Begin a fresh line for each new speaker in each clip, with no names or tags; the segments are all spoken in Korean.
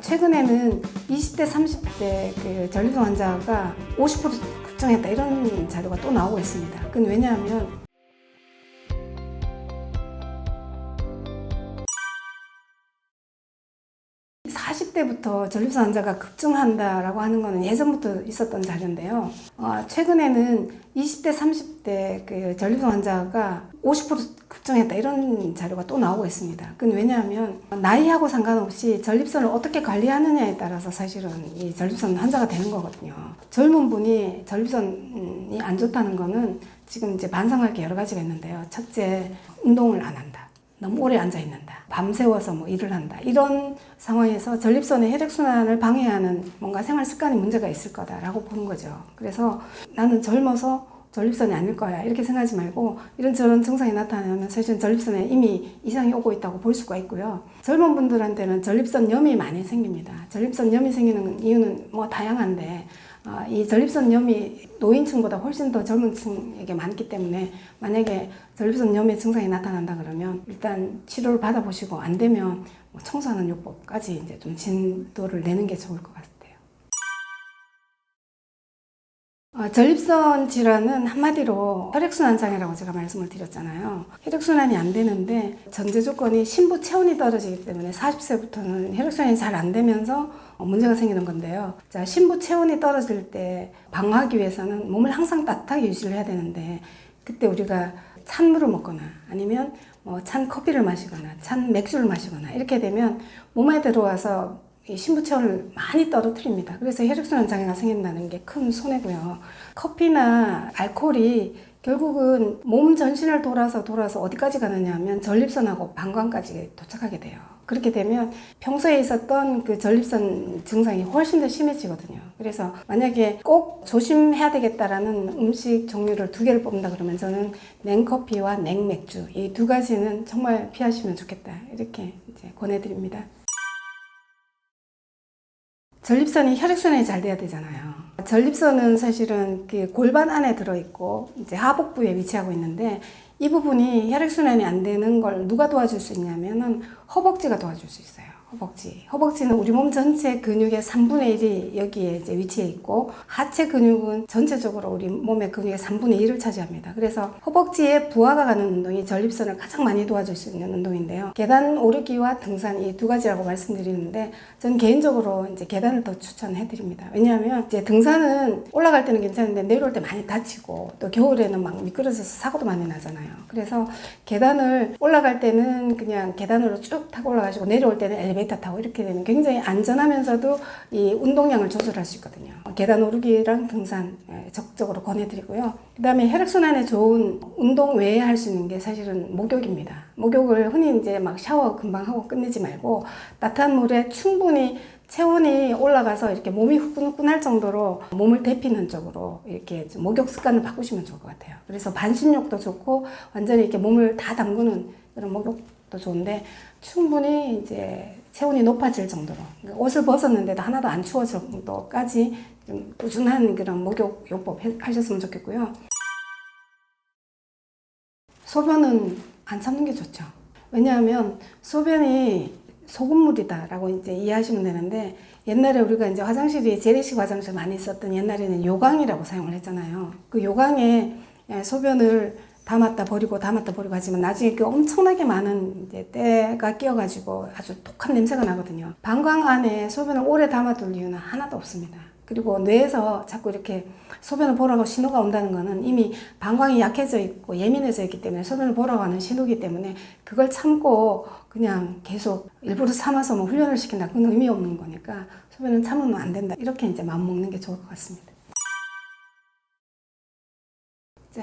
최근에는 20대, 30대 그 전립선 환자가 50% 급증했다 이런 자료가 또 나오고 있습니다. 그건 왜냐하면 (40대부터) 전립선 환자가 급증한다라고 하는 것은 예전부터 있었던 자료인데요. 최근에는 20대, 30대 그 전립선 환자가 50% 급증했다 이런 자료가 또 나오고 있습니다. 그건 왜냐하면 나이하고 상관없이 전립선을 어떻게 관리하느냐에 따라서 사실은 이 전립선 환자가 되는 거거든요. 젊은 분이 전립선이 안 좋다는 거는 지금 이제 반성할 게 여러 가지가 있는데요. 첫째, 운동을 안 한다. 너무 오래 앉아 있는다. 밤새워서 뭐 일을 한다. 이런 상황에서 전립선의 혈액순환을 방해하는 뭔가 생활 습관이 문제가 있을 거다라고 보는 거죠. 그래서 나는 젊어서 전립선이 아닐 거야 이렇게 생각하지 말고 이런저런 증상이 나타나면 사실은 전립선에 이미 이상이 오고 있다고 볼 수가 있고요. 젊은 분들한테는 전립선염이 많이 생깁니다. 전립선염이 생기는 이유는 뭐 다양한데 이 전립선염이 노인층보다 훨씬 더 젊은 층에게 많기 때문에 만약에 전립선염의 증상이 나타난다 그러면 일단 치료를 받아보시고 안 되면 뭐 청소하는 요법까지 이제 좀 진도를 내는 게 좋을 것 같아요. 전립선 질환은 한마디로 혈액순환 장애라고 제가 말씀을 드렸잖아요. 혈액순환이 안 되는데 전제 조건이 신부 체온이 떨어지기 때문에 40세부터는 혈액순환이 잘 안 되면서 문제가 생기는 건데요. 자, 신부 체온이 떨어질 때 방어하기 위해서는 몸을 항상 따뜻하게 유지를 해야 되는데 그때 우리가 찬물을 먹거나 아니면 뭐 찬 커피를 마시거나 찬 맥주를 마시거나 이렇게 되면 몸에 들어와서 이 신부 체온을 많이 떨어뜨립니다. 그래서 혈액순환 장애가 생긴다는 게 큰 손해고요. 커피나 알코올이 결국은 몸 전신을 돌아서 어디까지 가느냐 하면 전립선하고 방광까지 도착하게 돼요. 그렇게 되면 평소에 있었던 그 전립선 증상이 훨씬 더 심해지거든요. 그래서 만약에 꼭 조심해야 되겠다라는 음식 종류를 2개를 뽑는다 그러면 저는 냉커피와 냉맥주 이 2가지는 정말 피하시면 좋겠다 이렇게 이제 권해드립니다. 전립선이 혈액순환이 잘 돼야 되잖아요. 전립선은 사실은 그 골반 안에 들어있고 이제 하복부에 위치하고 있는데 이 부분이 혈액순환이 안 되는 걸 누가 도와줄 수 있냐면은 허벅지가 도와줄 수 있어요. 허벅지는 우리 몸 전체 근육의 3분의 1이 여기에 이제 위치해 있고 하체 근육은 전체적으로 우리 몸의 근육의 3분의 1을 차지합니다. 그래서 허벅지에 부하가 가는 운동이 전립선을 가장 많이 도와줄 수 있는 운동인데요. 계단 오르기와 등산 이 2가지라고 말씀드리는데 저는 개인적으로 이제 계단을 더 추천해 드립니다. 왜냐하면 이제 등산은 올라갈 때는 괜찮은데 내려올 때 많이 다치고 또 겨울에는 막 미끄러져서 사고도 많이 나잖아요. 그래서 계단을 올라갈 때는 그냥 계단으로 쭉 타고 올라가시고 내려올 때는 엘리베이터 타고 이렇게 되면 굉장히 안전하면서도 이 운동량을 조절할 수 있거든요. 계단 오르기랑 등산 적극적으로 권해드리고요. 그 다음에 혈액순환에 좋은 운동 외에 할 수 있는 게 사실은 목욕입니다. 목욕을 흔히 이제 막 샤워 금방 하고 끝내지 말고 따뜻한 물에 충분히 체온이 올라가서 이렇게 몸이 후끈후끈할 정도로 몸을 데피는 쪽으로 이렇게 목욕 습관을 바꾸시면 좋을 것 같아요. 그래서 반신욕도 좋고 완전히 이렇게 몸을 다 담그는 그런 목욕도 좋은데 충분히 이제 체온이 높아질 정도로 옷을 벗었는데도 하나도 안 추워질 정도까지 좀 꾸준한 그런 목욕 요법 하셨으면 좋겠고요. 소변은 안 참는 게 좋죠. 왜냐하면 소변이 소금물이다라고 이제 이해하시면 되는데 옛날에 우리가 이제 화장실이 재래식 화장실 많이 썼던 옛날에는 요강이라고 사용을 했잖아요. 그 요강에 소변을 담았다 버리고 하지만 나중에 그 엄청나게 많은 이제 때가 끼어가지고 아주 독한 냄새가 나거든요. 방광 안에 소변을 오래 담아둘 이유는 하나도 없습니다. 그리고 뇌에서 자꾸 이렇게 소변을 보라고 신호가 온다는 거는 이미 방광이 약해져 있고 예민해져 있기 때문에 소변을 보라고 하는 신호이기 때문에 그걸 참고 그냥 계속 일부러 참아서 뭐 훈련을 시킨다 그건 의미 없는 거니까 소변은 참으면 안 된다 이렇게 이제 마음 먹는 게 좋을 것 같습니다.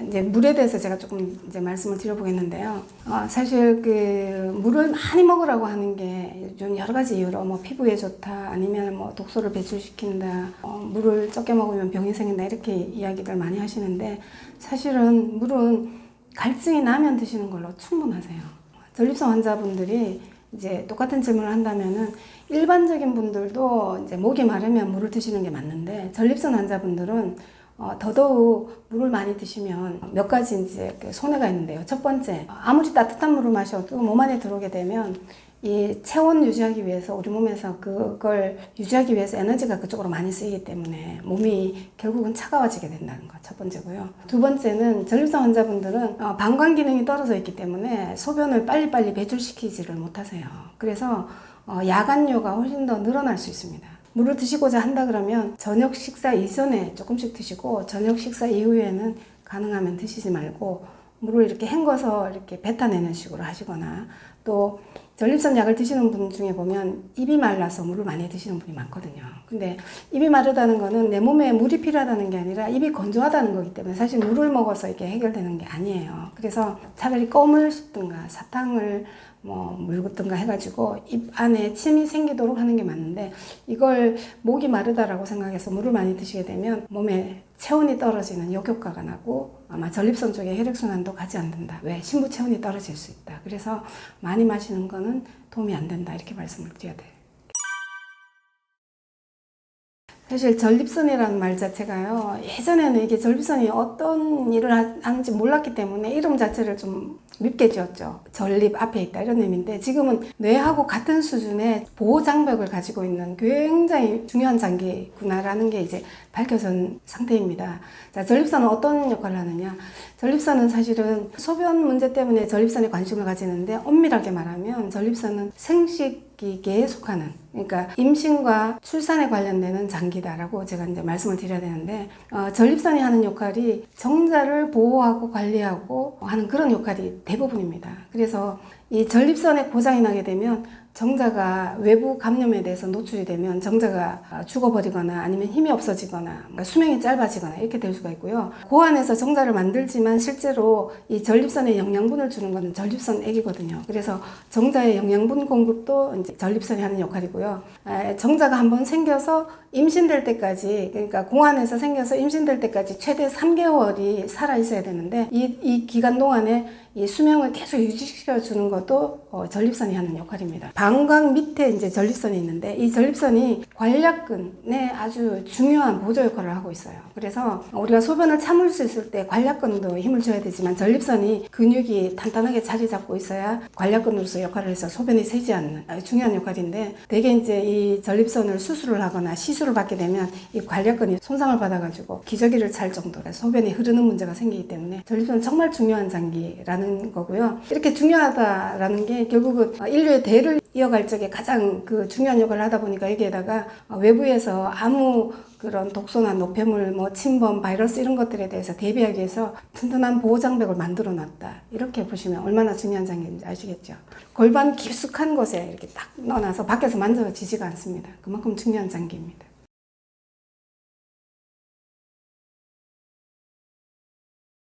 이제 물에 대해서 제가 조금 이제 말씀을 드려보겠는데요. 사실 그 물을 많이 먹으라고 하는 게 요즘 여러 가지 이유로 뭐 피부에 좋다 아니면 뭐 독소를 배출시킨다 물을 적게 먹으면 병이 생긴다 이렇게 이야기들 많이 하시는데 사실은 물은 갈증이 나면 드시는 걸로 충분하세요. 전립선 환자분들이 이제 똑같은 질문을 한다면은 일반적인 분들도 이제 목이 마르면 물을 드시는 게 맞는데 전립선 환자분들은 더더욱 물을 많이 드시면 몇 가지 이제 손해가 있는데요. 첫 번째, 아무리 따뜻한 물을 마셔도 몸 안에 들어오게 되면 이 체온 유지하기 위해서 우리 몸에서 그걸 유지하기 위해서 에너지가 그쪽으로 많이 쓰이기 때문에 몸이 결국은 차가워지게 된다는 거 첫 번째고요. 두 번째는 전립선 환자분들은 방광 기능이 떨어져 있기 때문에 소변을 빨리빨리 배출시키지를 못하세요. 그래서 야간뇨가 훨씬 더 늘어날 수 있습니다. 물을 드시고자 한다 그러면 저녁 식사 이전에 조금씩 드시고 저녁 식사 이후에는 가능하면 드시지 말고 물을 이렇게 헹궈서 이렇게 뱉어내는 식으로 하시거나, 또 전립선 약을 드시는 분 중에 보면 입이 말라서 물을 많이 드시는 분이 많거든요. 근데 입이 마르다는 거는 내 몸에 물이 필요하다는 게 아니라 입이 건조하다는 거기 때문에 사실 물을 먹어서 이게 해결되는 게 아니에요. 그래서 차라리 껌을 씹든가 사탕을 물든가 해가지고 입 안에 침이 생기도록 하는 게 맞는데, 이걸 목이 마르다라고 생각해서 물을 많이 드시게 되면 몸에 체온이 떨어지는 역효과가 나고 아마 전립선 쪽에 혈액순환도 가지 않는다. 왜? 신부 체온이 떨어질 수 있다. 그래서 많이 마시는 거는 도움이 안 된다. 이렇게 말씀을 드려야 돼요. 사실 전립선이라는 말 자체가요, 예전에는 이게 전립선이 어떤 일을 하는지 몰랐기 때문에 이름 자체를 좀 밉게 지었죠. 전립 앞에 있다 이런 의미인데, 지금은 뇌하고 같은 수준의 보호 장벽을 가지고 있는 굉장히 중요한 장기구나라는 게 이제 밝혀진 상태입니다. 자, 전립선은 어떤 역할을 하느냐? 전립선은 사실은 소변 문제 때문에 전립선에 관심을 가지는데, 엄밀하게 말하면 전립선은 생식기계에 속하는, 그러니까 임신과 출산에 관련되는 장기다라고 제가 이제 말씀을 드려야 되는데, 전립선이 하는 역할이 정자를 보호하고 관리하고 하는 그런 역할이 대부분입니다. 그래서 이 전립선에 고장이 나게 되면 정자가 외부 감염에 대해서 노출이 되면 정자가 죽어버리거나 아니면 힘이 없어지거나 수명이 짧아지거나 이렇게 될 수가 있고요. 고안에서 정자를 만들지만 실제로 이 전립선에 영양분을 주는 것은 전립선액이거든요. 그래서 정자의 영양분 공급도 이제 전립선이 하는 역할이고요. 정자가 한번 생겨서 임신될 때까지, 그러니까 공안에서 생겨서 임신될 때까지 최대 3개월이 살아 있어야 되는데, 이 기간 동안에 이 수명을 계속 유지시켜 주는 것도 전립선이 하는 역할입니다. 방광 밑에 이제 전립선이 있는데, 이 전립선이 관략근에 아주 중요한 보조 역할을 하고 있어요. 그래서 우리가 소변을 참을 수 있을 때 관략근도 힘을 줘야 되지만, 전립선이 근육이 탄탄하게 자리 잡고 있어야 관략근으로서 역할을 해서 소변이 새지 않는 아주 중요한 역할인데, 대개 이제 이 전립선을 수술을 하거나 시술을 받게 되면 이 관략근이 손상을 받아가지고 기저귀를 찰 정도로 소변이 흐르는 문제가 생기기 때문에 전립선은 정말 중요한 장기라는 거고요. 이렇게 중요하다라는 게 결국은 인류의 대를 이어갈 적에 가장 그 중요한 역할을 하다 보니까, 여기에다가 외부에서 아무 그런 독소나 노폐물, 침범, 바이러스 이런 것들에 대해서 대비하기 위해서 튼튼한 보호장벽을 만들어 놨다. 이렇게 보시면 얼마나 중요한 장기인지 아시겠죠? 골반 깊숙한 곳에 이렇게 딱 넣어놔서 밖에서 만져지지가 않습니다. 그만큼 중요한 장기입니다.